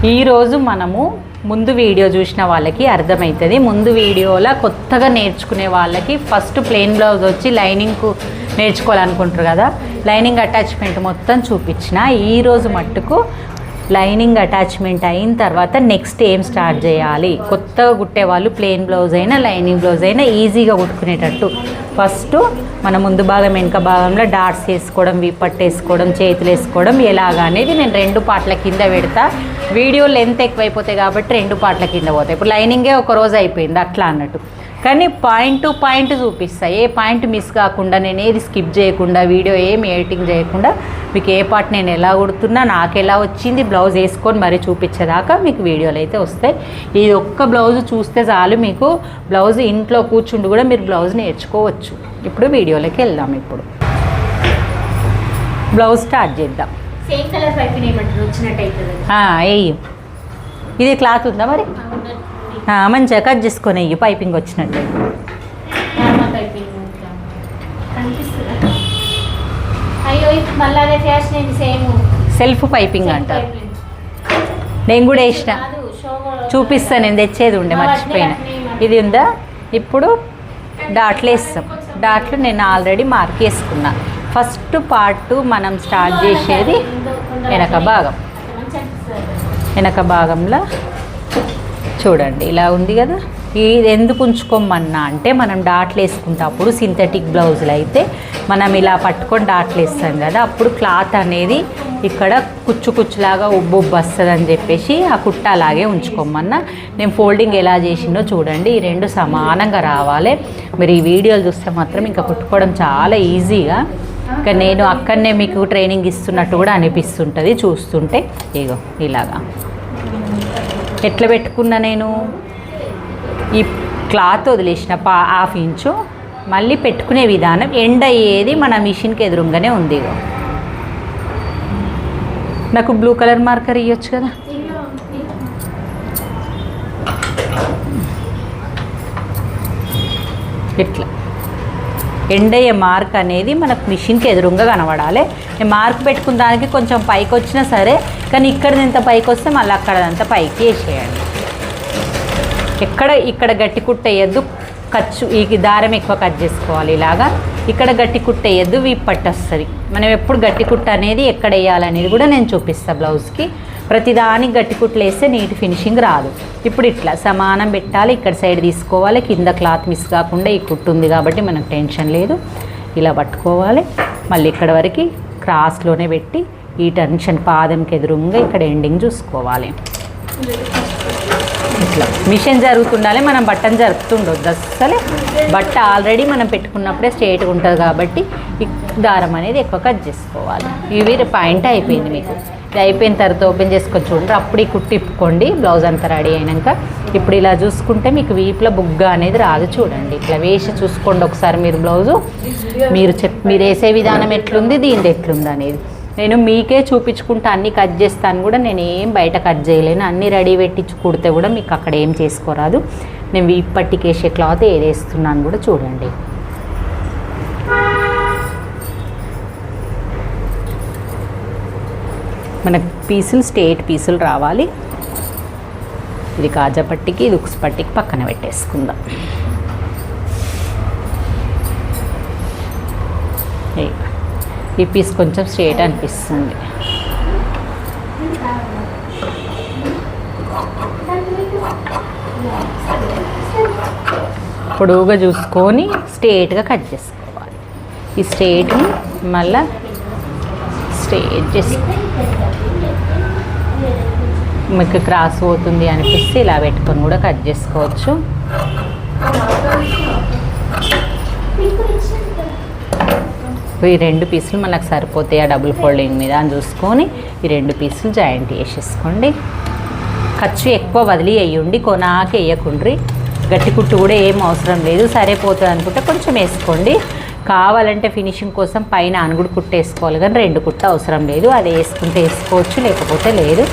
ఈరోజు మనము ముందు వీడియో చూసిన వాళ్ళకి అర్థమవుతుంది. ముందు వీడియోలో కొత్తగా నేర్చుకునే వాళ్ళకి ఫస్ట్ ప్లెయిన్ బ్లౌజ్ వచ్చి లైనింగ్కు నేర్చుకోవాలనుకుంటారు కదా, లైనింగ్ అటాచ్మెంట్ మొత్తం చూపించిన. ఈరోజు మట్టుకు లైనింగ్ అటాచ్మెంట్ అయిన తర్వాత నెక్స్ట్ ఏం స్టార్ట్ చేయాలి, కొత్తగా కుట్టేవాళ్ళు ప్లెయిన్ బ్లౌజ్ అయినా లైనింగ్ బ్లౌజ్ అయినా ఈజీగా కుట్టుకునేటట్టు ఫస్ట్ మన ముందు భాగం వెనుక భాగంలో డాట్స్ వేసుకోవడం, వీపట్టు వేసుకోవడం, చేతులు వేసుకోవడం ఎలాగా అనేది నేను 2 పార్ట్ల కింద పెడతా. వీడియో లెంత్ ఎక్కువైపోతాయి కాబట్టి 2 పార్ట్ల కింద పోతాయి. ఇప్పుడు లైనింగే ఒక రోజు అయిపోయింది అట్లా అన్నట్టు, కానీ పాయింట్ టు పాయింట్ చూపిస్తా. ఏ పాయింట్ మిస్ కాకుండా, నేను ఏది స్కిప్ చేయకుండా, వీడియో ఏమి ఎడిటింగ్ చేయకుండా మీకు ఏ పార్ట్ నేను ఎలా కుడుతున్నా, నాకు ఎలా వచ్చింది, బ్లౌజ్ వేసుకొని మరీ చూపించేదాకా మీకు వీడియోలు అయితే వస్తాయి. ఇది ఒక్క బ్లౌజ్ చూస్తే చాలు, మీకు బ్లౌజ్ ఇంట్లో కూర్చుండి కూడా మీరు బ్లౌజ్ నేర్చుకోవచ్చు. ఇప్పుడు వీడియోలోకి వెళ్దాం. ఇప్పుడు బ్లౌజ్ స్టార్ట్ చేద్దాం. సేమ్ కలర్ పైపింగ్ ఏమంటారు వచ్చినట్టయితే వెయ్యి. ఇది క్లాత్ ఉందా మరి? మంచిగా కట్ చేసుకొని వెయ్యి, పైపింగ్ వచ్చినట్టు. అయ్యో మళ్ళీ అదే ఫ్యాషన్ సేమ్ సెల్ఫ్ పైపింగ్ అంటారు. నేను కూడా వేసిన, చూపిస్తాను. నేను తెచ్చేది ఉండే మర్చిపోయినా. ఇది ఉందా? ఇప్పుడు డాట్లు వేస్తాం. డాట్లు నేను ఆల్రెడీ మార్క్ వేసుకున్నా. ఫస్ట్ పార్ట్ మనం స్టార్ట్ చేసేది వెనక భాగం. వెనక భాగంలో చూడండి ఇలా ఉంది కదా. ఇది ఎందుకు ఉంచుకోమన్నా అంటే, మనం డాట్లు వేసుకుంటప్పుడు సింథటిక్ బ్లౌజులు అయితే మనం ఇలా పట్టుకొని డాట్లు వేస్తాం కదా, అప్పుడు క్లాత్ అనేది ఇక్కడ కుచ్చు కుచ్చులాగా ఉబ్బు వస్తుంది అని చెప్పేసి ఆ కుట్ట అలాగే ఉంచుకోమన్నా. నేను ఫోల్డింగ్ ఎలా చేసిందో చూడండి. ఈ 2 సమానంగా రావాలి. మీరు ఈ వీడియోలు చూస్తే మాత్రం ఇంకా కుట్టుకోవడం చాలా ఈజీగా, ఇంకా నేను అక్కడనే మీకు ట్రైనింగ్ ఇస్తున్నట్టు కూడా అనిపిస్తుంటుంది చూస్తుంటే. ఇగో ఇలాగా ఎట్లా పెట్టుకున్నా నేను ఈ క్లాత్ వదిలేసిన 1/2 ఇంచు మళ్ళీ పెట్టుకునే విధానం ఎండ్ అయ్యేది మన మిషన్కి ఎదురుగానే ఉంది. ఇగో నాకు బ్లూ కలర్ మార్కర్ ఇవ్వచ్చు కదా. ఇట్లా ఎండ్ అయ్యే మార్క్ అనేది మనకు మిషన్కి ఎదురుగా కనబడాలి. నేను మార్క్ పెట్టుకున్న దానికి కొంచెం పైకి వచ్చినా సరే, కానీ ఇక్కడదంతా పైకి వస్తే మళ్ళీ అక్కడదంతా పైకి వేసేయండి. ఇక్కడ గట్టి కుట్టేయద్దు, ఖర్చు ఈ దారం ఎక్కువ కట్ చేసుకోవాలి. ఇలాగా ఇక్కడ గట్టి కుట్టేయద్దు, వీపట్టు వస్తుంది. మనం ఎప్పుడు గట్టి కుట్ట అనేది ఎక్కడ వేయాలనేది కూడా నేను చూపిస్తాను. బ్లౌజ్కి ప్రతిదానికి గట్టి కుట్లు వేస్తే నీట్ ఫినిషింగ్ రాదు. ఇప్పుడు ఇట్లా సమానం పెట్టాలి. ఇక్కడ సైడ్ తీసుకోవాలి, కింద క్లాత్ మిస్ కాకుండా ఈ కుట్టు ఉంది కాబట్టి మనకు టెన్షన్ లేదు. ఇలా పట్టుకోవాలి. మళ్ళీ ఇక్కడ వరకు క్రాస్లోనే పెట్టి ఈ టెన్షన్ పాదంకి ఎదురుగా ఇక్కడ ఎండింగ్ చూసుకోవాలి. ఇట్లా మిషన్ జరుగుతుండాలి, మనం బట్టను జరుపుతుండొద్దు అస్సలే. బట్ట ఆల్రెడీ మనం పెట్టుకున్నప్పుడే స్ట్రేట్గా ఉంటుంది కాబట్టి ఈ దారం అనేది ఎక్కువ కట్ చేసుకోవాలి. ఇవి పాయింట్ అయిపోయింది మీకు. ఇది అయిపోయిన తర్వాత ఓపెన్ చేసుకొని చూడండి. అప్పుడు ఈ కుట్టు ఇప్పుకోండి. బ్లౌజ్ అంతా రెడీ అయినాక ఇప్పుడు ఇలా చూసుకుంటే మీకు వీపులో బుగ్గ అనేది రాదు. చూడండి ఇట్లా వేసి చూసుకోండి ఒకసారి మీరు బ్లౌజు. మీరు వేసే విధానం ఎట్లుంది, దీనిది ఎట్లుంది అనేది నేను మీకే చూపించుకుంటా. అన్నీ కట్ చేస్తాను కూడా, నేను ఏం బయట కట్ చేయలేను. అన్నీ రెడీ పెట్టించి కుడితే కూడా మీకు అక్కడ ఏం చేసుకోరాదు. నేను వీపు పట్టికేసే క్లాత్ ఏది వేస్తున్నాను కూడా చూడండి. మనకు పీసులు స్ట్రేట్ పీసులు రావాలి. ఇది కాజా పట్టికి, ఇది ఉక్స్ పట్టికి పక్కన పెట్టేసుకుందాం. ఈ పీస్ కొంచెం స్ట్రేట్ అనిపిస్తుంది. పొడవుగా చూసుకొని స్ట్రేట్గా కట్ చేసుకోవాలి. ఈ స్ట్రేట్ని మళ్ళీ స్ట్రేట్ చేసుకో. మీకు క్రాస్ అవుతుంది అనిపిస్తే ఇలా పెట్టుకొని కూడా కట్ చేసుకోవచ్చు. ఈ 2 పీసులు మనకు సరిపోతాయి ఆ డబుల్ ఫోల్డింగ్ మీద అని చూసుకొని ఈ 2 పీసులు జాయింట్ వేసేసుకోండి. ఖర్చు ఎక్కువ వదిలి వేయండి, కొనాకి వేయకుండ్రి. గట్టి కుట్టు కూడా ఏం అవసరం లేదు. సరిపోతుంది అనుకుంటే కొంచెం వేసుకోండి. కావాలంటే ఫినిషింగ్ కోసం పైన అనుగుడు కుట్టు వేసుకోవాలి, కానీ 2 కుట్టు అవసరం లేదు. అది వేసుకుంటే వేసుకోవచ్చు, లేకపోతే లేదు.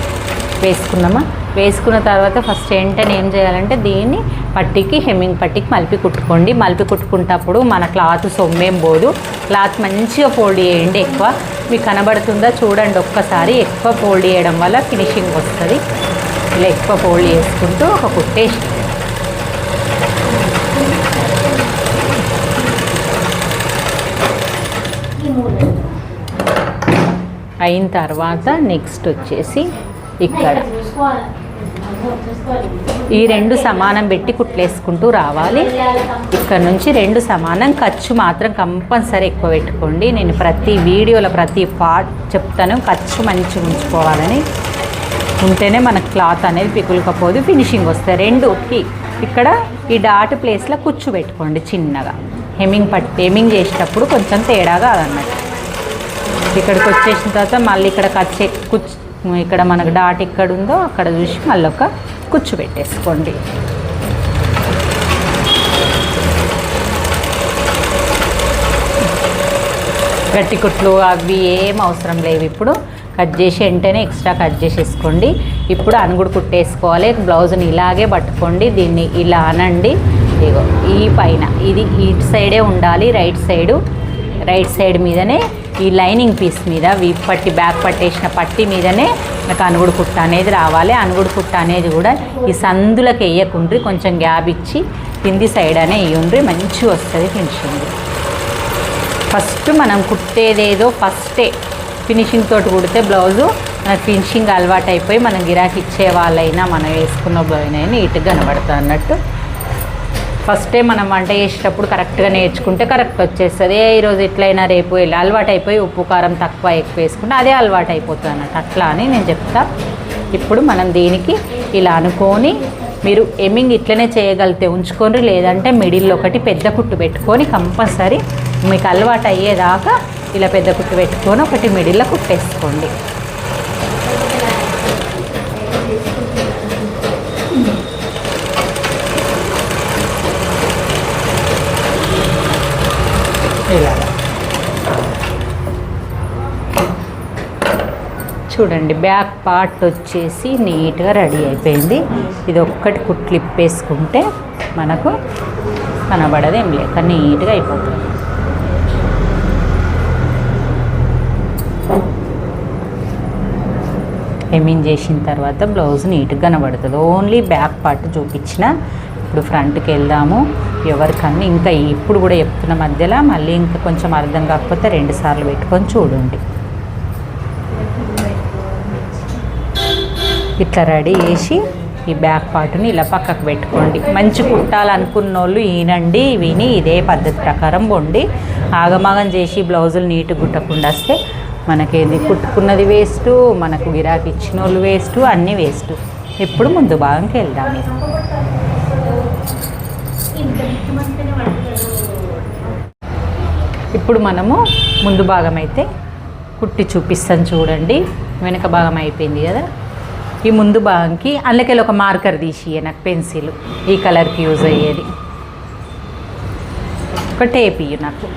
వేసుకున్నామా? వేసుకున్న తర్వాత ఫస్ట్ వెంటనే ఏం చేయాలంటే దీన్ని పట్టికి హెమ్మింగ్ పట్టికి మలిపి కుట్టుకోండి. మలిపి కుట్టుకుంటప్పుడు మన క్లాత్ సొమ్మేం పోదు. క్లాత్ మంచిగా ఫోల్డ్ చేయండి. ఎక్కువ మీకు కనబడుతుందా చూడండి ఒక్కసారి. ఎక్కువ ఫోల్డ్ చేయడం వల్ల ఫినిషింగ్ వస్తుంది. ఇలా ఎక్కువ ఫోల్డ్ చేసుకుంటూ ఒక కుట్టేసి అయిన తర్వాత నెక్స్ట్ వచ్చేసి ఇక్కడ ఈ రెండు సమానం పెట్టి కుట్లేసుకుంటూ రావాలి. ఇక్కడ నుంచి రెండు సమానం. ఖర్చు మాత్రం కంపల్సరీ ఎక్కువ పెట్టుకోండి. నేను ప్రతి వీడియోలో ప్రతి పార్ట్ చెప్తాను, ఖర్చు మంచిగా ఉంచుకోవాలని. ఉంటేనే మనకు క్లాత్ అనేది పికులకపోదు, ఫినిషింగ్ వస్తాయి. రెండుకి ఇక్కడ ఈ డాట్ ప్లేస్లో కుచ్చు పెట్టుకోండి చిన్నగా. హెమ్మింగ్ చేసేటప్పుడు కొంచెం తేడా కాదన్నట్టు. ఇక్కడికి వచ్చేసిన తర్వాత మళ్ళీ ఇక్కడ కుచ్చు ఇక్కడ మనకు డాట్ ఎక్కడ ఉందో అక్కడ చూసి మళ్ళీ ఒక కుచ్చు పెట్టేసుకోండి. గట్టి కుట్లు అవి ఏం అవసరం లేవు. ఇప్పుడు కట్ చేసి వెంటనే ఎక్స్ట్రా కట్ చేసేసుకోండి. ఇప్పుడు అనుగుడు కుట్టేసుకోవాలి. బ్లౌజ్ని ఇలాగే పట్టుకోండి, దీన్ని ఇలా అనండి. ఇగో ఈ పైన ఇది ఇటు సైడే ఉండాలి, రైట్ సైడ్ మీదనే ఈ లైనింగ్ పీస్ మీద పట్టి బ్యాక్ పట్టేసిన పట్టి మీదనే నాకు అనుగుడు కుట్ట అనేది రావాలి. అనుగుడు కుట్ట అనేది కూడా ఈ సందులకు వేయకుండ్రి, కొంచెం గ్యాప్ ఇచ్చి కింది సైడ్ అనే వేయండ్రి, మంచిగా వస్తుంది ఫినిషింగ్. ఫస్ట్ మనం కుట్టేదేదో ఫస్టే ఫినిషింగ్ తోటి కుడితే బ్లౌజు మనకు ఫినిషింగ్ అలవాటు అయిపోయి మనం గిరాకీ ఇచ్చే వాళ్ళైనా మనం వేసుకున్న బ్లౌజ్ అయినా నీట్గా కనబడుతుంది అన్నట్టు. ఫస్టే మనం వంట చేసేటప్పుడు కరెక్ట్గా నేర్చుకుంటే కరెక్ట్ వచ్చేస్తుంది. ఈరోజు ఎట్లయినా రేపు వెళ్ళి అలవాటు అయిపోయి ఉప్పు కారం తక్కువ ఎక్కువ వేసుకుంటే అదే అలవాటు అయిపోతుంది అన్నట్టు. అట్లా అని నేను చెప్తా. ఇప్పుడు మనం దీనికి ఇలా అనుకొని మీరు ఎమ్మింగ్ ఇట్లనే చేయగలిగితే ఉంచుకొని, లేదంటే మిడిల్లో ఒకటి పెద్ద కుట్టు పెట్టుకొని కంపల్సరీ మీకు అలవాటు అయ్యేదాకా ఇలా పెద్ద కుట్టు పెట్టుకొని ఒకటి మిడిల్లో కుట్టేసుకోండి. ఇలా చూడండి బ్యాక్ పార్ట్ వచ్చేసి నీట్గా రెడీ అయిపోయింది. ఇది ఒక్కటి కుట్లు ఇప్పేసుకుంటే మనకు కనబడదు ఏం లేక నీట్గా అయిపోతుంది. హెమ్మింగ్ చేసిన తర్వాత బ్లౌజ్ నీట్గా కనబడుతుంది. ఓన్లీ బ్యాక్ పార్ట్ చూపించిన. ఇప్పుడు ఫ్రంట్కి వెళ్దాము. ఎవరికన్నా ఇంకా ఇప్పుడు కూడా చెప్తున్న మధ్యలో మళ్ళీ ఇంకా కొంచెం అర్థం కాకపోతే 2 సార్లు పెట్టుకొని చూడండి. ఇట్లా రెడీ చేసి ఈ బ్యాక్ పార్ట్ని ఇలా పక్కకు పెట్టుకోండి. మంచి కుట్టాలనుకున్న వాళ్ళు ఈనండి, విని ఇదే పద్ధతి ప్రకారం వండి ఆగమాగం చేసి బ్లౌజులు నీట్గా కుట్టకుండా వస్తే మనకేది కుట్టుకున్నది వేస్ట్, మనకు గిరాకీ ఇచ్చిన వాళ్ళు వేస్ట్, అన్నీ వేస్ట్. ఇప్పుడు ముందు భాగంకి వెళ్దాం. ఇప్పుడు మనము ముందు భాగం అయితే కుట్టి చూపిస్తాను చూడండి. వెనక భాగం అయిపోయింది కదా. ఈ ముందు భాగంకి అందులోకి ఒక మార్కర్ తీసి నాకు పెన్సిల్ ఈ కలర్కి యూజ్ అయ్యేది ఒక టేప్ ఇయ్యి. నాకు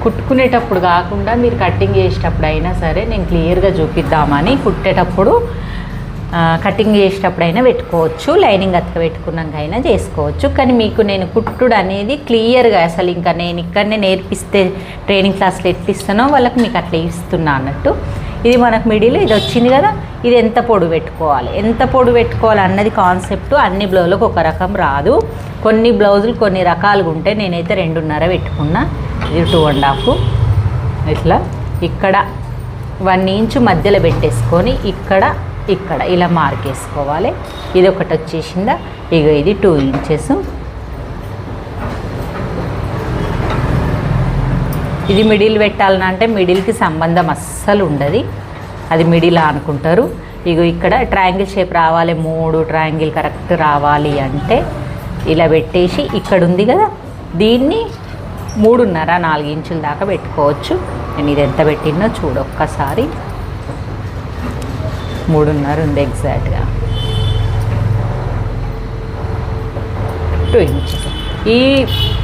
కుట్టుకునేటప్పుడు కాకుండా మీరు కటింగ్ చేసేటప్పుడు అయినా సరే నేను క్లియర్గా చూపిద్దామని కుట్టేటప్పుడు కటింగ్ చేసేటప్పుడు అయినా పెట్టుకోవచ్చు, లైనింగ్ అతక పెట్టుకున్నాకైనా చేసుకోవచ్చు. కానీ మీకు నేను కుట్టుడు అనేది క్లియర్గా అసలు ఇంకా నేను ఇక్కడనే నేర్పిస్తే ట్రైనింగ్ క్లాస్లో ఎట్లిస్తానో వాళ్ళకి మీకు అట్లా ఇస్తున్నా అన్నట్టు. ఇది మనకు మిడిల్ ఇది వచ్చింది కదా, ఇది ఎంత పొడు పెట్టుకోవాలి అన్నది కాన్సెప్ట్. అన్ని బ్లౌజులకు ఒక రకం రాదు. కొన్ని బ్లౌజులు కొన్ని రకాలుగా ఉంటాయి. నేనైతే 2.5 పెట్టుకున్నా, ఇది 2.5. ఇట్లా ఇక్కడ 1 ఇంచు మధ్యలో పెట్టేసుకొని ఇక్కడ ఇలా మార్క్ వేసుకోవాలి. ఇది ఒకటి వచ్చేసిందా. ఇగో ఇది 2 ఇంచెస్. ఇది మిడిల్ పెట్టాలంటే మిడిల్కి సంబంధం అస్సలు ఉండదు, అది మిడిల్ అనుకుంటారు. ఇగో ఇక్కడ ట్రయాంగిల్ షేప్ రావాలి, 3 ట్రయాంగిల్ కరెక్ట్ రావాలి అంటే ఇలా పెట్టేసి ఇక్కడ ఉంది కదా దీన్ని 3.5-4 ఇంచుల దాకా పెట్టుకోవచ్చు. నేను ఇది ఎంత పెట్టినో చూడు ఒక్కసారి. 3.5 ఉంది ఎగ్జాక్ట్గా. 2 ఇంచెస్. ఈ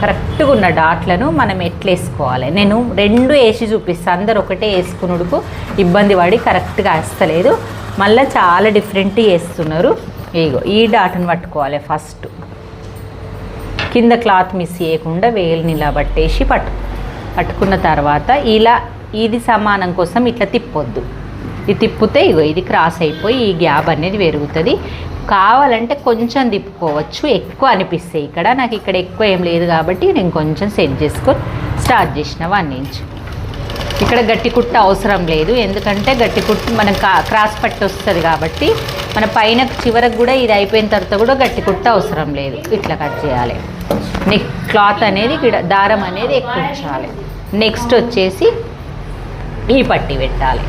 కరెక్ట్గా ఉన్న డాట్లను మనం ఎట్లా వేసుకోవాలి నేను 2 వేసి చూపిస్తాను. అందరు ఒకటే వేసుకున్నడుకు ఇబ్బంది పడి కరెక్ట్గా వేస్తలేదు, మళ్ళీ చాలా డిఫరెంట్ వేస్తున్నారు. ఇగో ఈ డాట్ని పట్టుకోవాలి ఫస్ట్, కింద క్లాత్ మిస్ చేయకుండా వేలుని ఇలా పట్టేసి పట్టుకున్న తర్వాత ఇలా ఇది సమానం కోసం ఇట్లా తిప్పొద్దు. ఇది తిప్పితే ఇగో ఇది క్రాస్ అయిపోయి ఈ గ్యాప్ అనేది పెరుగుతుంది. కావాలంటే కొంచెం తిప్పుకోవచ్చు, ఎక్కువ అనిపిస్తాయి. నాకు ఇక్కడ ఎక్కువ ఏం లేదు కాబట్టి నేను కొంచెం సెట్ చేసుకొని స్టార్ట్ చేసిన 1 ఇంచ్. ఇక్కడ గట్టి కుట్ట అవసరం లేదు, ఎందుకంటే గట్టి కుట్టు మనం క్రాస్ పట్టి వస్తుంది కాబట్టి మన పైన చివరకు కూడా ఇది అయిపోయిన తర్వాత కూడా గట్టి కుట్ట అవసరం లేదు. ఇట్లా కట్ చేయాలి. నెక్ క్లాత్ అనేది ఇక్కడ దారం అనేది ఎక్కువ ఉంచాలి. నెక్స్ట్ వచ్చేసి ఈ పట్టి పెట్టాలి.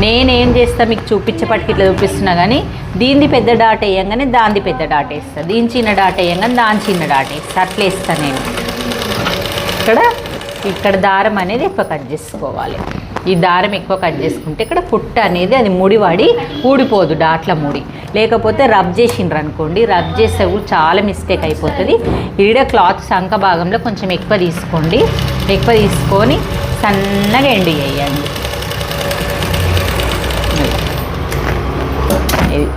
నేనేం చేస్తా మీకు చూపించే పట్టుకి ఇట్లా చూపిస్తున్నా కానీ దీనిది పెద్ద డాట్ వేయంగానే దానిది పెద్ద డాట్ వేస్తాను, దీని చిన్న డాట్ వేయంగానే దాని చిన్న డాట్ వేస్తాను. అట్లా వేస్తాను నేను. ఇక్కడ దారం అనేది ఎక్కువ కట్ చేసుకోవాలి. ఈ దారం ఎక్కువ కట్ చేసుకుంటే ఇక్కడ కుట్ట అనేది అది ముడివాడి ఊడిపోదు, డాట్ల ముడి. లేకపోతే రబ్ చేసిండ్రు అనుకోండి, రబ్ చేస్తే చాలా మిస్టేక్ అయిపోతుంది. ఈడ క్లాత్ సంక భాగంలో కొంచెం ఎక్కువ తీసుకోండి. ఎక్కువ తీసుకొని సన్నగా ఎండు వేయండి.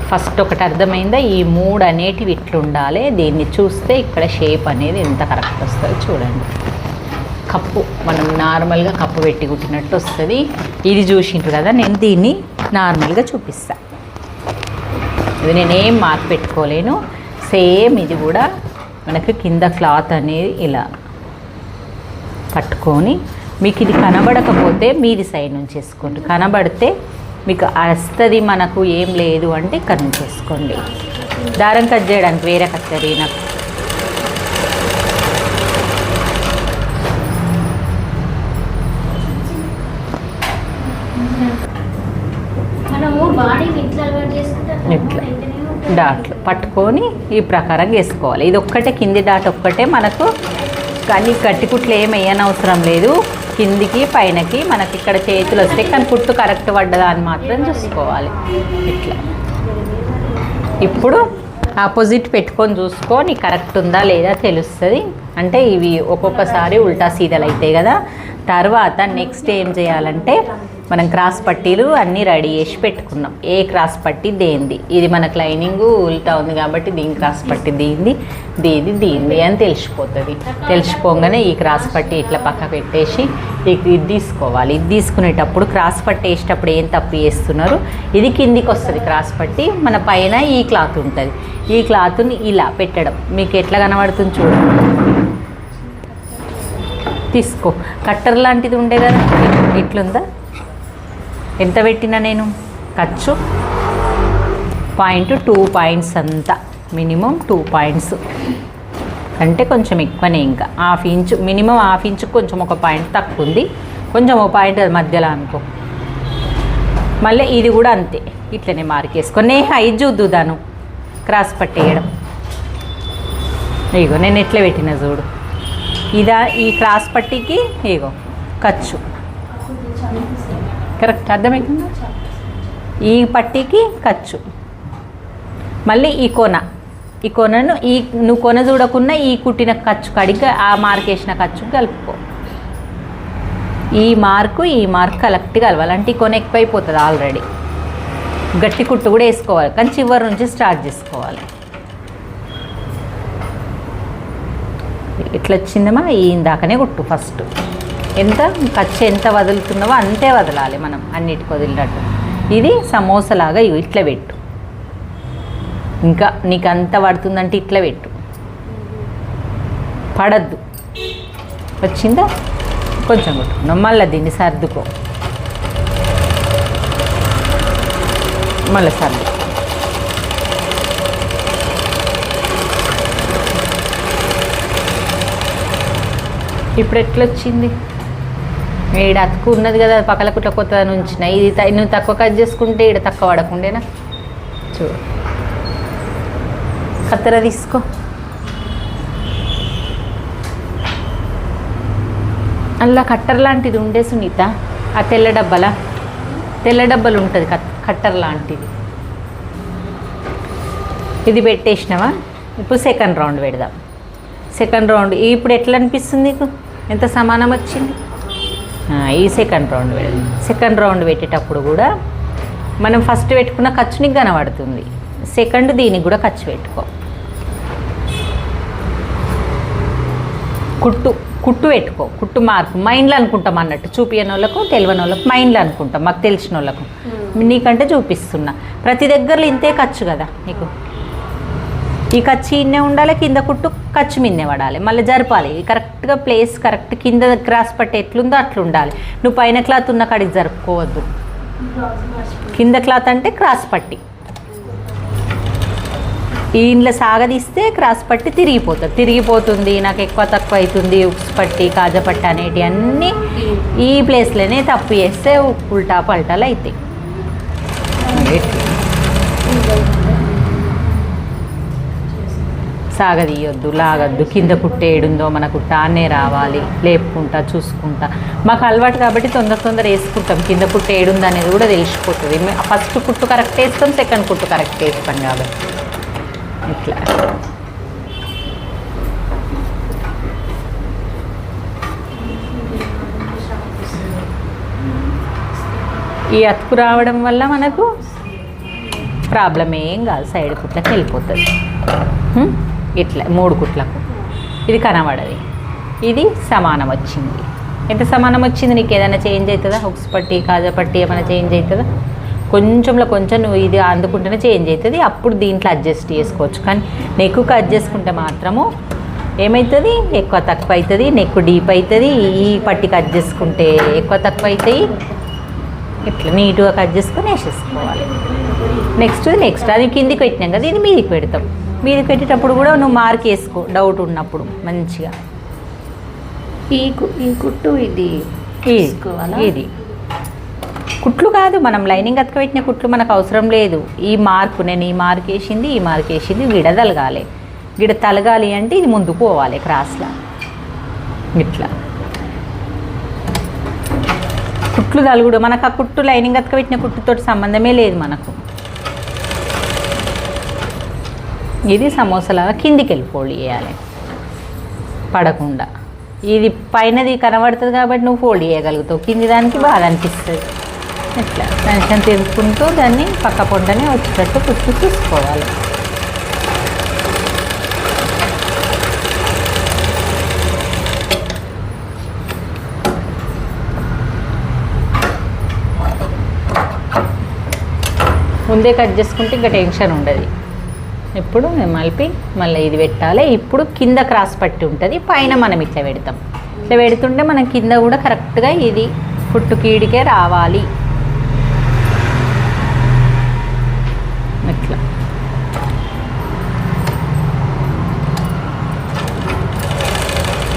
ఫస్ట్ ఒకటి అర్థమైందా? ఈ 3 అనేటివి ఇట్లుండాలి. దీన్ని చూస్తే ఇక్కడ షేప్ అనేది ఎంత కరెక్ట్ వస్తుందో చూడండి. కప్పు మనం నార్మల్గా కప్పు పెట్టి కుట్టినట్టు వస్తుంది. ఇది చూసిండ్రు కదా, నేను దీన్ని నార్మల్గా చూపిస్తాను. ఇది నేనేం మార్క్ పెట్టుకోలేను. సేమ్ ఇది కూడా మనకి కింద క్లాత్ అనేది ఇలా పట్టుకొని, మీకు ఇది కనబడకపోతే మీది సైడ్ నుంచి వేసుకోండి, కనబడితే మీకు వస్తుంది. మనకు ఏం లేదు అంటే ఇక్కడ నుంచి వేసుకోండి. దారం కట్ చేయడానికి వేరే కత్తెరీ నాకు. ఇట్లా డాట్లు పట్టుకొని ఈ ప్రకారం వేసుకోవాలి. ఇది ఒక్కటే కింది డాట్ ఒక్కటే మనకు, కానీ గట్టి కుట్లు ఏమి వేయనవసరం లేదు. కిందికి పైనకి మనకి ఇక్కడ చేతులు వస్తే కానీ కుట్టు కరెక్ట్ పడ్డదా అని మాత్రం చూసుకోవాలి. ఇట్లా ఇప్పుడు ఆపోజిట్ పెట్టుకొని చూసుకో, నీకు కరెక్ట్ ఉందా లేదా తెలుస్తుంది. అంటే ఇవి ఒక్కొక్కసారి ఉల్టా సీదలు అవుతాయి కదా. తర్వాత నెక్స్ట్ ఏం చేయాలంటే మనం క్రాస్ పట్టీలు అన్నీ రెడీ చేసి పెట్టుకున్నాం. ఏ క్రాస్ పట్టీ దేంది, ఇది మనకు లైనింగ్ ఉల్టా ఉంది కాబట్టి దీని క్రాస్ పట్టీ దీంది, దీంది అని తెలిసిపోతుంది. తెలిసిపోగానే ఈ క్రాస్ పట్టీ ఇట్లా పక్క పెట్టేసి ఇది తీసుకోవాలి. ఇది తీసుకునేటప్పుడు క్రాస్ పట్టీ వేసేటప్పుడు ఏం తప్పు చేస్తున్నారు, ఇది కిందికి వస్తుంది క్రాస్ పట్టీ, మన పైన ఈ క్లాత్ ఉంటుంది. ఈ క్లాత్ని ఇలా పెట్టడం మీకు ఎట్లా కనబడుతుంది చూడండి. తీసుకో, కట్టర్ లాంటిది ఉండే కదా, ఇట్లుందా? ఎంత పెట్టినా నేను ఖర్చు 2 పాయింట్స్ అంతా, మినిమం 2 పాయింట్స్ అంటే కొంచెం ఎక్కువనే. ఇంకా 1/2 ఇంచు, మినిమం 1/2 ఇంచు కొంచెం 1 పాయింట్ తక్కువ ఉంది, కొంచెం 1 పాయింట్ మధ్యలో అనుకో. మళ్ళీ ఇది కూడా అంతే, ఇట్లనే మార్కేసుకొని హైట్ చూద్దుదాను క్రాస్ పట్టేయడం. ఇగో నేను ఎట్లా పెట్టిన చూడు, ఇదా ఈ క్రాస్ పట్టీకి ఇగో ఖర్చు కరెక్ట్ అర్థమవుతుందా? ఈ పట్టీకి ఖర్చు, మళ్ళీ ఈ కొనను నువ్వు కొన చూడకున్నా ఈ కుట్టిన ఖర్చు కడిగి ఆ మార్కేసిన ఖర్చు కలుపుకో. ఈ మార్క్ కరెక్ట్ కలవాలంటే ఈ కొన ఎక్కువైపోతుంది. ఆల్రెడీ గట్టి కుట్టు కూడా వేసుకోవాలి, కానీ చివరి నుంచి స్టార్ట్ చేసుకోవాలి. ఇట్లా వచ్చిందమ్మా, ఇందాకనే కుట్టు ఫస్ట్. ఎంత ఖర్చు ఎంత వదులుతున్నావో అంతే వదలాలి మనం, అన్నిటికి వదిలినట్టు. ఇది సమోసాలాగా ఇట్లా పెట్టు, ఇంకా నీకు అంత పడుతుందంటే ఇట్లా పెట్టు, పడద్దు. వచ్చిందా? కొంచెం కొట్టు, మళ్ళీ దీన్ని సర్దుకో, మళ్ళీ సర్దు. ఇప్పుడు ఎట్లా వచ్చింది? ఈడ అతుకు ఉన్నది కదా, పక్కల కుట్ల కొత్త నుంచిన ఇది నువ్వు తక్కువ కట్ చేసుకుంటే ఈడ తక్కువ పడకుండేనా? చూడు, కత్తెర తీసుకో, అలా కట్టర్ లాంటిది ఉండే సునీత, ఆ తెల్ల డబ్బలు ఉంటుంది కట్టర్ లాంటిది. ఇది పెట్టేసినావా? ఇప్పుడు సెకండ్ రౌండ్ పెడదాం. సెకండ్ రౌండ్ ఇప్పుడు ఎట్లా అనిపిస్తుంది నీకు? ఎంత సమానం వచ్చింది? ఈ సెకండ్ రౌండ్ పెడదాం. సెకండ్ రౌండ్ పెట్టేటప్పుడు కూడా మనం ఫస్ట్ పెట్టుకున్న ఖర్చు నీకు కనబడుతుంది, సెకండ్ దీనికి కూడా ఖర్చు పెట్టుకో. కుట్టు కుట్టు పెట్టుకో, కుట్టు మార్కు మైండ్లో అనుకుంటాం అన్నట్టు, చూపియని వాళ్ళకు తెలియని వాళ్ళకు మైండ్లో అనుకుంటాం, మాకు తెలిసిన వాళ్ళకు. నీకంటే చూపిస్తున్నా. ప్రతి దగ్గరలో ఇంతే ఖర్చు కదా నీకు. ఈ ఖర్చు ఇన్నే ఉండాలి, కింద కుట్టు ఖర్చు మిన్నే పడాలి, మళ్ళీ జరపాలి కరెక్ట్గా ప్లేస్ కరెక్ట్. కింద క్రాస్ పట్టి ఎట్లుందో అట్లా ఉండాలి. నువ్వు పైన క్లాత్ ఉన్న కాడికి జరుపుకోవద్దు. కింద క్లాత్ అంటే క్రాస్ పట్టి, ఇంట్లో సాగదీస్తే క్రాస్ పట్టి తిరిగిపోతుంది. నాకు ఎక్కువ తక్కువ అవుతుంది, ఉక్స్ పట్టి కాజా పట్టి అనేటివి అన్నీ ఈ ప్లేస్లోనే తప్పు చేస్తే ఉల్టా పల్టాలు అవుతాయి. సాగదీయొద్దు, లాగద్దు. కింద కుట్టు ఏడుందో మన కుట్ట ఆనే రావాలి, లేపుకుంటా చూసుకుంటా. మాకు అలవాటు కాబట్టి తొందర వేసుకుంటాం. కింద కుట్టు ఏడుంది అనేది కూడా తెలిసిపోతుంది. ఫస్ట్ కుట్టు కరెక్ట్ వేస్తాం, సెకండ్ కుట్టు కరెక్ట్ వేస్తాం కాబట్టి ఇట్లా. ఈ అతుకు రావడం వల్ల మనకు ప్రాబ్లం ఏం కాదు, సైడ్ కుట్లకి వెళ్ళిపోతుంది. ఇట్లా 3 కుట్లకు ఇది కనబడది. ఇది సమానం వచ్చింది. ఎంత సమానం వచ్చింది? నీకు ఏదైనా చేంజ్ అవుతుందా? హుక్స్ పట్టి కాజా పట్టి ఏమైనా చేంజ్ అవుతుందా? కొంచెంలో కొంచెం నువ్వు ఇది అందుకుంటేనే చేంజ్ అవుతుంది. అప్పుడు దీంట్లో అడ్జస్ట్ చేసుకోవచ్చు. కానీ నెక్కుకు అడ్జస్ట్ చేసుకుంటే మాత్రము ఏమవుతుంది? ఎక్కువ తక్కువ అవుతుంది, నెక్కు డీప్ అవుతుంది. ఈ పట్టికి అడ్జస్ట్ చేసుకుంటే ఎక్కువ తక్కువ అవుతాయి. ఇట్లా నీట్గా కట్ చేసుకొని వేసేసుకోవాలి. నెక్స్ట్ అది కిందికి పెట్టినాం కదా, ఇది మీదికి పెడతాం. మీదికి పెట్టేటప్పుడు కూడా నువ్వు మార్క్ వేసుకో, డౌట్ ఉన్నప్పుడు మంచిగా. ఈ కుట్టు ఇది కుట్లు కాదు, మనం లైనింగ్ అతకబెట్టిన కుట్లు మనకు అవసరం లేదు. ఈ మార్కు, నేను ఈ మార్క్ వేసింది విడదలగాలి. తలగాలి అంటే ఇది ముందుకు పోవాలి క్రాస్లా. ఇట్లా కుట్లు తలుగుడు మనకు ఆ కుట్టు లైనింగ్ అతకబెట్టిన కుట్టుతో సంబంధమే లేదు మనకు. ఇది సమోసాలాగా కిందికి వెళ్ళి ఫోల్డ్ చేయాలి పడకుండా. ఇది పైనది కనబడుతుంది కాబట్టి నువ్వు ఫోల్డ్ చేయగలుగుతావు, కింది దానికి బాధ అనిపిస్తుంది. ఇట్లా టెన్షన్ తీసుకుంటూ దాన్ని పక్క పొంటనే వచ్చేటట్టు కుట్టు చూసుకోవాలి. ముందే కట్ చేసుకుంటే ఇంకా టెన్షన్ ఉండదు. ఇప్పుడు మేము మళ్ళీ ఇది పెట్టాలి. ఇప్పుడు కింద క్రాస్ పట్టి ఉంటుంది, పైన మనం ఇట్లా పెడతాం. ఇట్లా పెడుతుంటే మనం కింద కూడా కరెక్ట్గా ఇది కుట్టు కీడికే రావాలి. ఇట్లా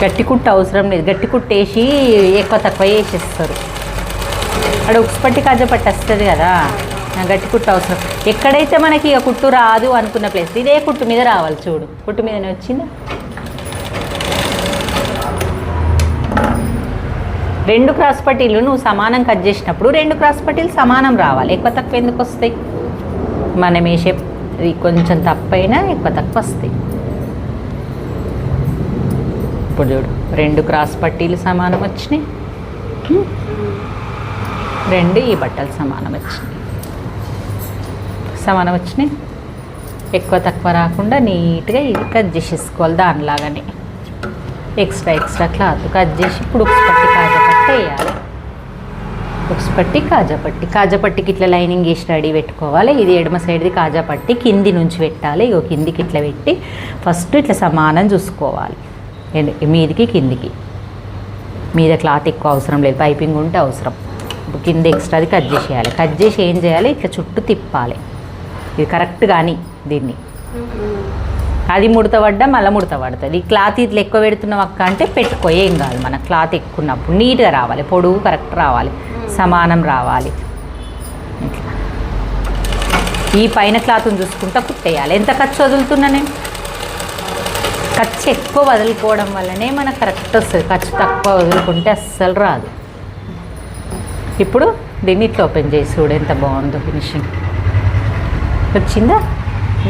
గట్టి కుట్టు అవసరం లేదు. గట్టి కుట్టు వేసి ఎక్కువ తక్కువ వేసేస్తారు. అక్కడ ఉక్స్ పట్టి కాజా పట్టి వస్తుంది కదా, గట్టి కుట్టు అవసరం. ఎక్కడైతే మనకి ఇక కుట్టు రాదు అనుకున్న ప్లేస్ ఇదే కుట్టు మీద రావాలి. చూడు, కుట్టు మీదనే వచ్చింది. 2 క్రాస్ పట్టీలు నువ్వు సమానం కట్ చేసినప్పుడు 2 క్రాస్ పట్టీలు సమానం రావాలి. ఎక్కువ తక్కువ ఎందుకు వస్తాయి? మనం వేసే కొంచెం తప్పైనా ఎక్కువ తక్కువ వస్తాయి. ఇప్పుడు చూడు, 2 క్రాస్ పట్టీలు సమానం వచ్చినాయి, 2 ఈ బట్టలు సమానం వచ్చినాయి. ఎక్కువ తక్కువ రాకుండా నీట్గా ఇది కట్ చేసేసుకోవాలి. దానిలాగానే ఎక్స్ట్రా క్లాత్ కట్ చేసి ఇప్పుడు ఉక్స్ పట్టి కాజా పట్టి వేయాలి. ఉక్స్ పట్టి కాజా పట్టికి ఇట్లా లైనింగ్ వేసి రెడీ పెట్టుకోవాలి. ఇది ఎడమ సైడ్ది కాజా పట్టి కింది నుంచి పెట్టాలి. ఇగో కిందికి ఇట్లా పెట్టి ఫస్ట్ ఇట్లా సమానం చూసుకోవాలి. మీదికి కిందికి, మీద క్లాత్ ఎక్కువ అవసరం లేదు, పైపింగ్ ఉంటే అవసరం. ఇప్పుడు కింద ఎక్స్ట్రాది కట్ చేసేయాలి. కట్ చేసి ఏం చేయాలి? ఇట్లా చుట్టూ తిప్పాలి. ఇది కరెక్ట్ కానీ దీన్ని అది ముడత పడ్డా మళ్ళీ ముడత పడుతుంది. ఈ క్లాత్ ఇట్లా ఎక్కువ పెడుతున్నాం అక్క అంటే పెట్టుకో, ఏం కాదు. మన క్లాత్ ఎక్కువ ఉన్నప్పుడు నీట్గా రావాలి, పొడుగు కరెక్ట్ రావాలి, సమానం రావాలి. ఈ పైన క్లాత్ని చూసుకుంటా కుట్టేయాలి. ఎంత ఖర్చు వదులుతున్నా నేను? ఖర్చు ఎక్కువ వదులుకోవడం వల్లనే మనకు కరెక్ట్ వస్తుంది. ఖర్చు తక్కువ వదులుకుంటే అస్సలు రాదు. ఇప్పుడు దీన్ని ఇట్లా ఓపెన్ చేసి చూడు ఎంత బాగుందో ఫినిషింగ్ వచ్చిందా.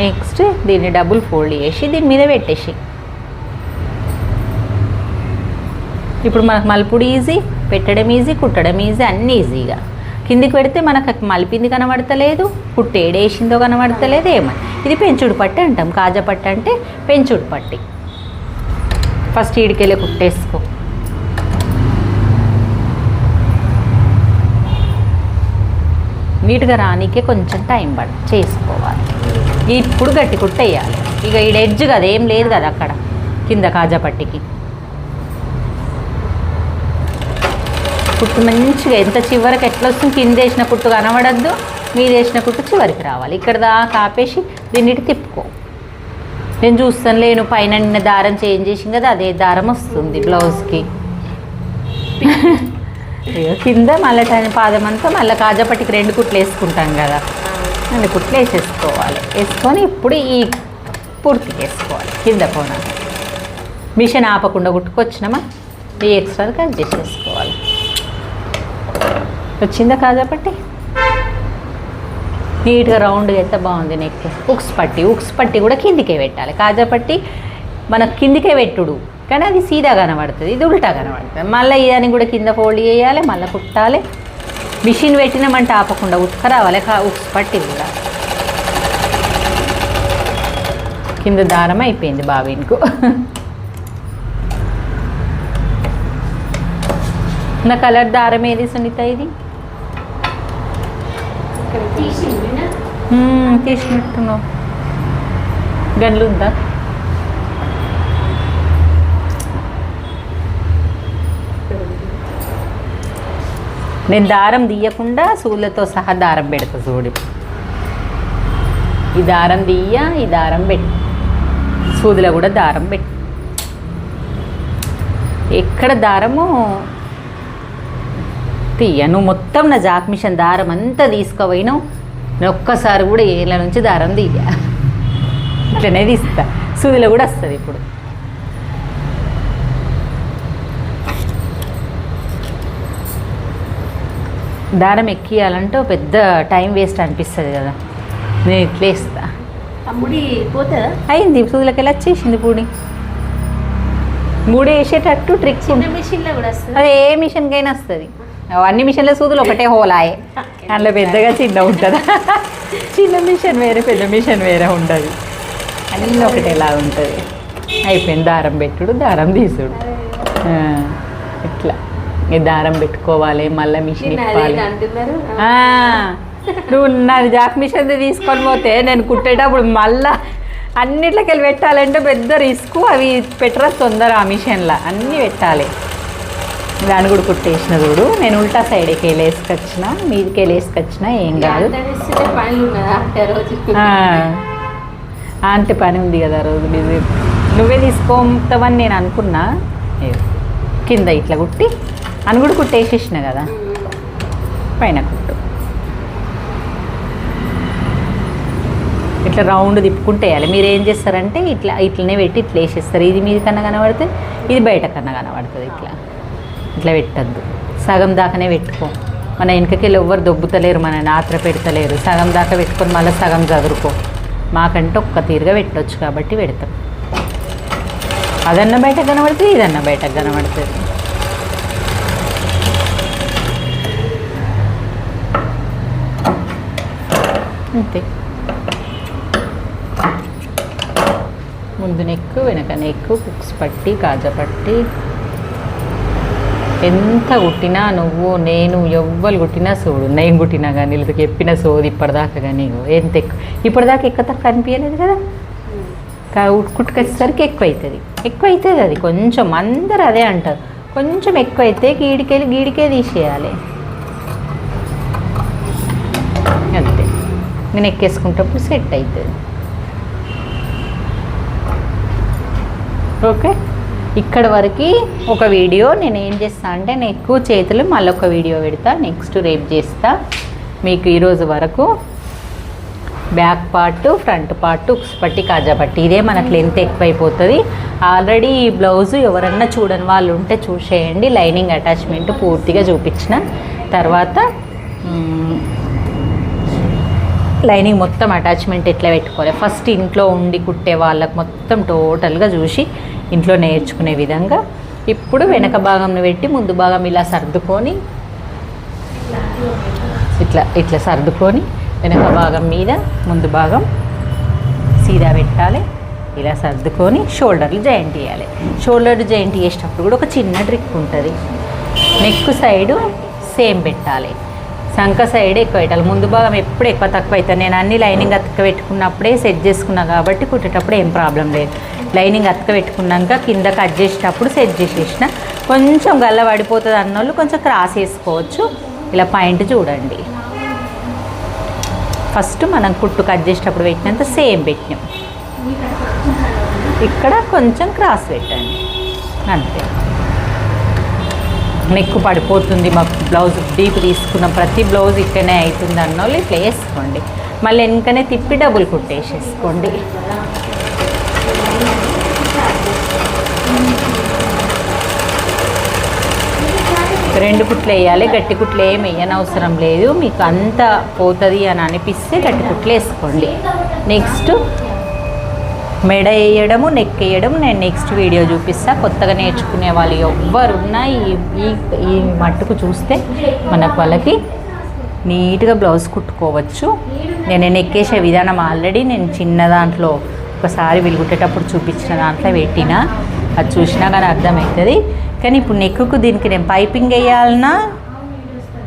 నెక్స్ట్ దీన్ని డబుల్ ఫోల్డ్ చేసి దీని మీద పెట్టేసి, ఇప్పుడు మనకు మలుపుడు ఈజీ, పెట్టడం ఈజీ, కుట్టడం ఈజీ, అన్నీ ఈజీగా. కిందికి పెడితే మనకు మలిపింది కనబడతలేదు, కుట్టు ఏడేసిందో కనబడతలేదు, ఏమని. ఇది పెంచుడు పట్టి అంటాం. కాజా పట్టి అంటే పెంచుడు పట్టి. ఫస్ట్ ఈడికెళ్ళి కుట్టేసుకో. నీట్గా రానికే కొంచెం టైం చేసుకోవాలి. ఇప్పుడు గట్టి కుట్టేయాలి. ఇక ఈ ఎడ్జ్ కదా, ఏం లేదు కదా అక్కడ కింద కాజా పట్టికి. కుట్టు మంచిగా ఎంత చివరికి ఎట్లా వస్తుంది, కింద వేసిన కుట్టు కనబడద్దు, మీద వేసిన కుట్టు చివరికి రావాలి. ఇక్కడ దాకా ఆపేసి దీన్నిటి తిప్పుకో. నేను చూస్తాను లేను, పైన నిన్న దారం చేంజ్ చేసింది కదా, అదే దారం వస్తుంది బ్లౌజ్కి. కింద మళ్ళీ పాదం అంతా మళ్ళీ కాజాపట్టికి 2 కుట్లు వేసుకుంటాం కదా, 2 కుట్లు వేసేసుకోవాలి. వేసుకొని ఇప్పుడు ఈ పూర్తిగా వేసుకోవాలి. కింద కోన మిషన్ ఆపకుండా కుట్టుకొచ్చినామా, ఈ ఎక్స్ట్రా కట్ చేసేసుకోవాలి. వచ్చిందా కాజాపట్టి? నీట్గా రౌండ్గా అయితే బాగుంది. నెక్ ఉక్స్ పట్టి కూడా కిందికే పెట్టాలి. కాజాపట్టి మనకు కిందికే పెట్టుడు, కానీ అది సీదా కనబడుతుంది, ఇది ఉల్టా కనబడుతుంది. మళ్ళీ ఇదని కూడా కింద ఫోల్డ్ చేయాలి, మళ్ళీ కుట్టాలి. మిషన్ పెట్టినామంటే ఆపకుండా ఉత్క రావాలి. ఉక్స్ పట్టి కూడా కింద దారం అయిపోయింది బాబీన్కు. నా కలర్ దారం ఏది సునీత? ఇది తీసినట్టున్నావు. గన్లు ఉందా? నేను దారం తీయకుండా సూళ్ళతో సహా దారం పెడతా చూడు. ఈ దారం తీయ, ఈ దారం పెట్టు, సూదిలో కూడా దారం పెట్టు. ఎక్కడ దారము తీయ. నువ్వు మొత్తం నా జాక్ మిషన్ దారం అంతా తీసుకుపోయినావు, నేను ఒక్కసారి కూడా ఏళ్ళ నుంచి దారం తీయ. ఇట్లనే తీస్తా, సూదిలో కూడా వస్తుంది. ఇప్పుడు దారం ఎక్కియాలంటే పెద్ద టైం వేస్ట్ అనిపిస్తుంది కదా, నేను ఇట్లా వేస్తా. ముడి పోతుందా? అయింది, సూదులకి వెళ్ళి వచ్చేసింది పూడి. ముడి వేసేటట్టు ట్రిక్స్ మిషన్లో కూడా వస్తుంది. అది ఏ మిషన్కైనా వస్తుంది. అన్ని మిషన్ల సూదులు ఒకటే హోలాయే, అందులో పెద్దగా చిన్న ఉంటుంది. చిన్న మిషన్ వేరే, పెద్ద మిషన్ వేరే ఉంటుంది. అన్నీ ఒకటేలా ఉంటుంది. అయిపోయింది దారం పెట్టుడు, దారం తీసుడు. ఇట్లా ఈ దారం పెట్టుకోవాలి, మళ్ళీ మిషన్ ఇప్పాలి. నువ్వు నాది జాక్ మిషన్ తీసుకొని పోతే నేను కుట్టేటప్పుడు మళ్ళీ అన్నిట్లకి వెళ్ళి పెట్టాలంటే పెద్ద రిస్క్. అవి పెట్టరా తొందర ఆ మిషన్లో అన్నీ పెట్టాలి. దాన్ని కూడా కుట్టేసిన చూడు. నేను ఉల్టా సైడ్కి వెళ్ళి వేసుకొచ్చిన, మీదికి వెళ్ళి వేసుకొచ్చిన, ఏం కాదు. అంటే పని ఉంది కదా రోజు బిజీ. నువ్వే తీసుకోతావని నేను అనుకున్నా. కింద ఇట్లా కుట్టి అని కూడా కుట్టేసేసిన కదా, పైన కుట్టు. ఇట్లా రౌండ్ తిప్పుకుంటే వేయాలి. మీరు ఏం చేస్తారంటే ఇట్లనే పెట్టి ఇట్లా వేసేస్తారు. ఇది మీది కన్నా కనబడుతుంది, ఇది బయట కన్నా కనబడుతుంది. ఇట్లా పెట్టద్దు, సగం దాకానే పెట్టుకో. మన వెనకకెళ్ళి ఎవ్వరు దొబ్బుతలేరు, మన నాత్ర పెడతలేరు. సగం దాకా పెట్టుకొని మళ్ళీ సగం చదురుకో. మాకంటే ఒక్క తీరుగా పెట్టవచ్చు కాబట్టి పెడతాం. అదన్నా బయటకు కనబడుతుంది, ఇదన్నా బయటకు కనబడుతుంది. అంతే. ముందు నెక్కు, వెనక నెక్కు, కుక్స్ పట్టి, కాజా పట్టి. ఎంత కుట్టినా నువ్వు నేను ఎవ్వరు కుట్టినా చూడు, నేను కుట్టినా కానీ వీళ్ళకి చెప్పిన సోది ఇప్పటిదాకా కానీ ఎంత ఎక్కువ. ఇప్పటిదాకా ఎక్కువ తక్కువ అనిపించలేదు కదా, కుట్టుకొచ్చేసరికి ఎక్కువ అవుతుంది. అది కొంచెం అందరూ అదే అంటారు, కొంచెం ఎక్కువ అయితే గీడికే తీసేయాలి. అంతే, నేను ఎక్కేసుకుంటప్పుడు సెట్ అవుతుంది. ఓకే, ఇక్కడ వరకు ఒక వీడియో. నేను ఏం చేస్తా అంటే నేను ఎక్కువ చేతులు మళ్ళీ ఒక వీడియో పెడతా, నెక్స్ట్ రేపు చేస్తా. మీకు ఈరోజు వరకు బ్యాక్ పార్ట్, ఫ్రంట్ పార్ట్, ఉక్స్ పట్టి, కాజా పట్టి, ఇదే మనకు లెంత్ ఎక్కువైపోతుంది. ఆల్రెడీ ఈ బ్లౌజు ఎవరన్నా చూడని వాళ్ళు ఉంటే చూసేయండి. లైనింగ్ అటాచ్మెంట్ పూర్తిగా చూపించిన తర్వాత లైనింగ్ మొత్తం అటాచ్మెంట్ ఎట్లా పెట్టుకోవాలి ఫస్ట్ ఇంట్లో ఉండి కుట్టే వాళ్ళకి మొత్తం టోటల్గా చూసి ఇంట్లో నేర్చుకునే విధంగా. ఇప్పుడు వెనక భాగంను పెట్టి ముందు భాగం ఇలా సర్దుకొని ఇట్లా సర్దుకొని వెనక భాగం మీద ముందు భాగం సీదా పెట్టాలి. ఇలా సర్దుకొని షోల్డర్లు జాయింట్ చేయాలి. షోల్డర్ జాయింట్ చేసేటప్పుడు కూడా ఒక చిన్న ట్రిక్ ఉంటుంది. నెక్ సైడు సేమ్ పెట్టాలి. సంక సైడ్ ఎక్కువ పెట్టాలి. ముందు భాగం ఎప్పుడు ఎక్కువ తక్కువ అవుతుంది. నేను అన్ని లైనింగ్ అతక పెట్టుకున్నప్పుడే సెట్ చేసుకున్నా కాబట్టి కుట్టేటప్పుడు ఏం ప్రాబ్లం లేదు. లైనింగ్ అతక పెట్టుకున్నాక కింద కట్ చేసేటప్పుడు సెట్ చేసేసిన. కొంచెం గల్ల పడిపోతుంది అన్నోళ్ళు కొంచెం క్రాస్ వేసుకోవచ్చు. ఇలా పాయింట్ చూడండి. ఫస్ట్ మనం కుట్టు కట్ చేసేటప్పుడు పెట్టినంత సేమ్ పెట్టినాం. ఇక్కడ కొంచెం క్రాస్ పెట్టండి అంతే. నెక్ పడిపోతుంది, మాకు బ్లౌజ్ డీప్ తీసుకున్న ప్రతి బ్లౌజ్ ఇక్కడనే అవుతుంది అన్నోళ్ళు ఇట్లా వేసుకోండి. మళ్ళీ వెనకనే తిప్పి డబుల్ కుట్టేసేసుకోండి. రెండు కుట్లు వేయాలి, గట్టి కుట్లు ఏమి వేయనవసరం లేదు. మీకు అంత పోతుంది అని అనిపిస్తే గట్టి కుట్లు వేసుకోండి. నెక్స్ట్ మెడ వేయడము, నెక్ వేయడం నేను నెక్స్ట్ వీడియో చూపిస్తా. కొత్తగా నేర్చుకునే వాళ్ళు ఎవ్వరున్నా ఈ మట్టుకు చూస్తే మనకు వాళ్ళకి నీట్గా బ్లౌజ్ కుట్టుకోవచ్చు. నేను నెక్ వేసే విధానం ఆల్రెడీ నేను చిన్న దాంట్లో ఒకసారి వీళ్ళు కుట్టేటప్పుడు చూపించిన దాంట్లో పెట్టినా, అది చూసినా కానీ అర్థమవుతుంది. కానీ ఇప్పుడు నెక్కు దీనికి నేను పైపింగ్ వేయాలన్నా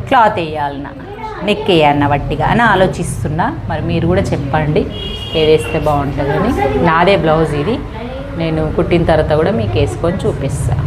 క్లాత్ వేయాలన్నా నెక్ వేయాలన్నా వట్టిగా అని ఆలోచిస్తున్నా. మరి మీరు కూడా చెప్పండి ఏదేస్తే బాగుంటుందని. నాదే బ్లౌజ్ ఇది, నేను కుట్టిన తర్వాత కూడా మీకు వేసుకొని చూపిస్తాను.